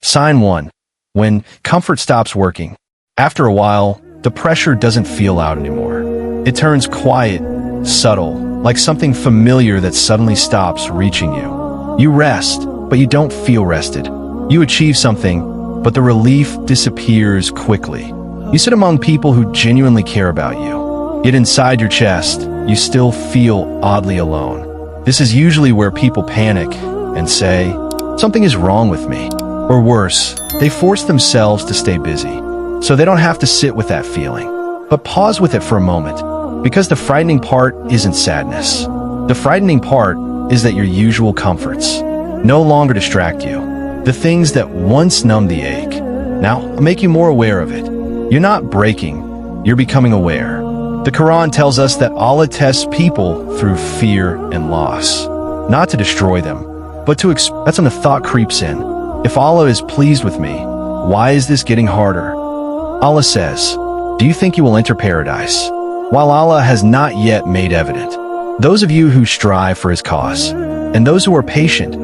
Sign 1. When comfort stops working. After a while, the pressure doesn't feel loud anymore. It turns quiet, subtle, like something familiar that suddenly stops reaching you. You rest, but you don't feel rested. You achieve something, but the relief disappears quickly. You sit among people who genuinely care about you. Yet inside your chest, you still feel oddly alone. This is usually where people panic and say, "Something is wrong with me." Or worse, they force themselves to stay busy, so they don't have to sit with that feeling. But pause with it for a moment, because the frightening part isn't sadness. The frightening part is that your usual comforts no longer distract you. The things that once numbed the ache, now make you more aware of it. You're not breaking, you're becoming aware. The Quran tells us that Allah tests people through fear and loss, not to destroy them, but to that's when the thought creeps in. If Allah is pleased with me, why is this getting harder? Allah says, "Do you think you will enter paradise?" While Allah has not yet made evident. Those of you who strive for His cause, and those who are patient.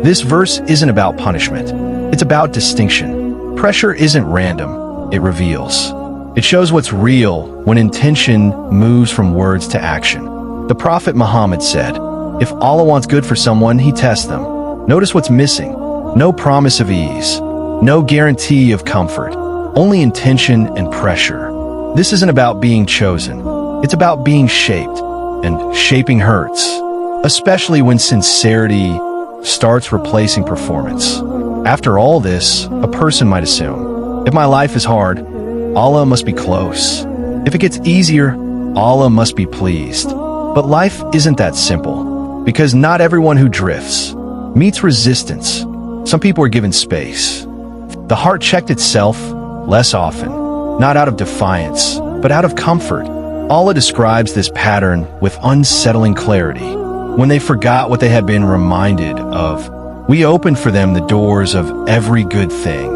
This verse isn't about punishment. It's about distinction. Pressure isn't random. It reveals. It shows what's real when intention moves from words to action. The Prophet Muhammad said, "If Allah wants good for someone, He tests them." Notice what's missing. No promise of ease. No guarantee of comfort. Only intention and pressure. This isn't about being chosen. It's about being shaped. And shaping hurts. Especially when sincerity starts replacing performance. After all this, a person might assume, if my life is hard, Allah must be close. If it gets easier, Allah must be pleased. But life isn't that simple, because not everyone who drifts meets resistance. Some people are given space. The heart checked itself less often, not out of defiance, but out of comfort. Allah describes this pattern with unsettling clarity. When they forgot what they had been reminded of, we opened for them the doors of every good thing,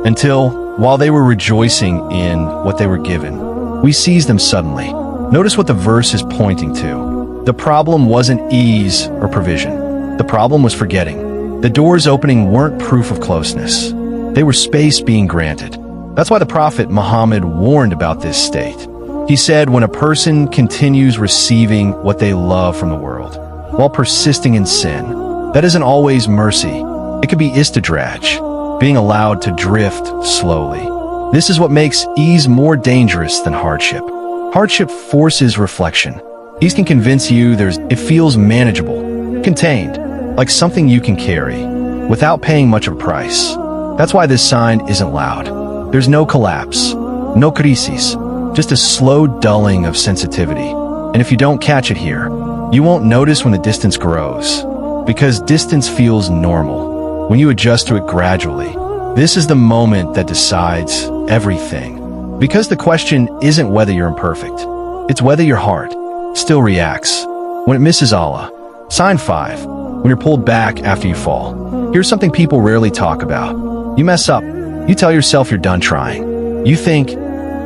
until, while they were rejoicing in what they were given, we seized them suddenly. Notice what the verse is pointing to. The problem wasn't ease or provision. The problem was forgetting. The doors opening weren't proof of closeness. They were space being granted. That's why the Prophet Muhammad warned about this state. He said, when a person continues receiving what they love from the world, while persisting in sin, that isn't always mercy. It could be istidraj, being allowed to drift slowly. This is what makes ease more dangerous than hardship. Hardship forces reflection. Ease can convince you it feels manageable, contained, like something you can carry, without paying much of a price. That's why this sign isn't loud. There's no collapse, no crisis, just a slow dulling of sensitivity. And if you don't catch it here, you won't notice when the distance grows, because distance feels normal when you adjust to it gradually. This is the moment that decides everything. Because the question isn't whether you're imperfect, it's whether your heart still reacts when it misses Allah. Sign 5. When you're pulled back after you fall. Here's something people rarely talk about. You mess up. You tell yourself you're done trying. You think,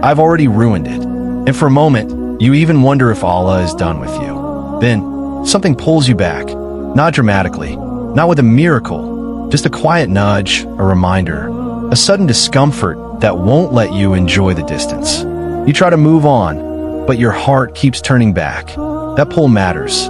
I've already ruined it. And for a moment, you even wonder if Allah is done with you. Then, something pulls you back. Not dramatically, not with a miracle, just a quiet nudge, a reminder, a sudden discomfort that won't let you enjoy the distance. You try to move on, but your heart keeps turning back. That pull matters.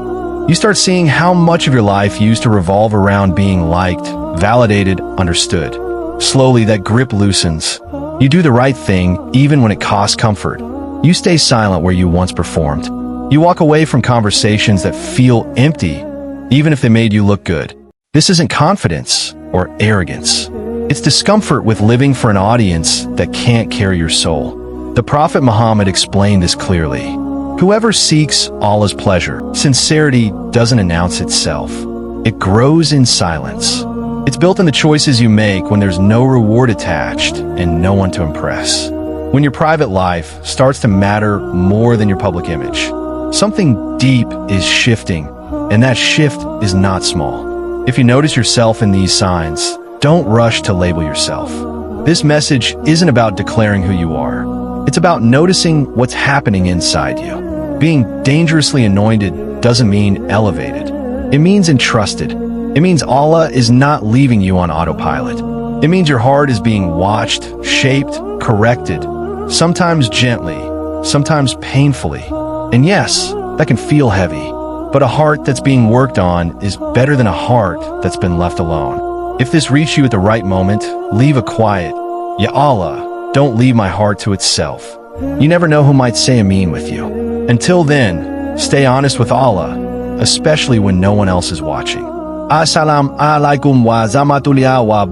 You start seeing how much of your life used to revolve around being liked, validated, understood. Slowly, that grip loosens. You do the right thing, even when it costs comfort. You stay silent where you once performed. You walk away from conversations that feel empty, even if they made you look good. This isn't confidence or arrogance. It's discomfort with living for an audience that can't carry your soul. The Prophet Muhammad explained this clearly. Whoever seeks Allah's pleasure, sincerity doesn't announce itself. It grows in silence. It's built in the choices you make when there's no reward attached and no one to impress. When your private life starts to matter more than your public image, something deep is shifting, and that shift is not small. If you notice yourself in these signs, don't rush to label yourself. This message isn't about declaring who you are. It's about noticing what's happening inside you. Being dangerously anointed doesn't mean elevated. It means entrusted. It means Allah is not leaving you on autopilot. It means your heart is being watched, shaped, corrected, sometimes gently, sometimes painfully. And yes, that can feel heavy, but a heart that's being worked on is better than a heart that's been left alone. If this reached you at the right moment, leave a quiet, "Ya Allah, don't leave my heart to itself." You never know who might say Ameen with you. Until then, stay honest with Allah, especially when no one else is watching. Assalamu alaikum wa rahmatullahi wa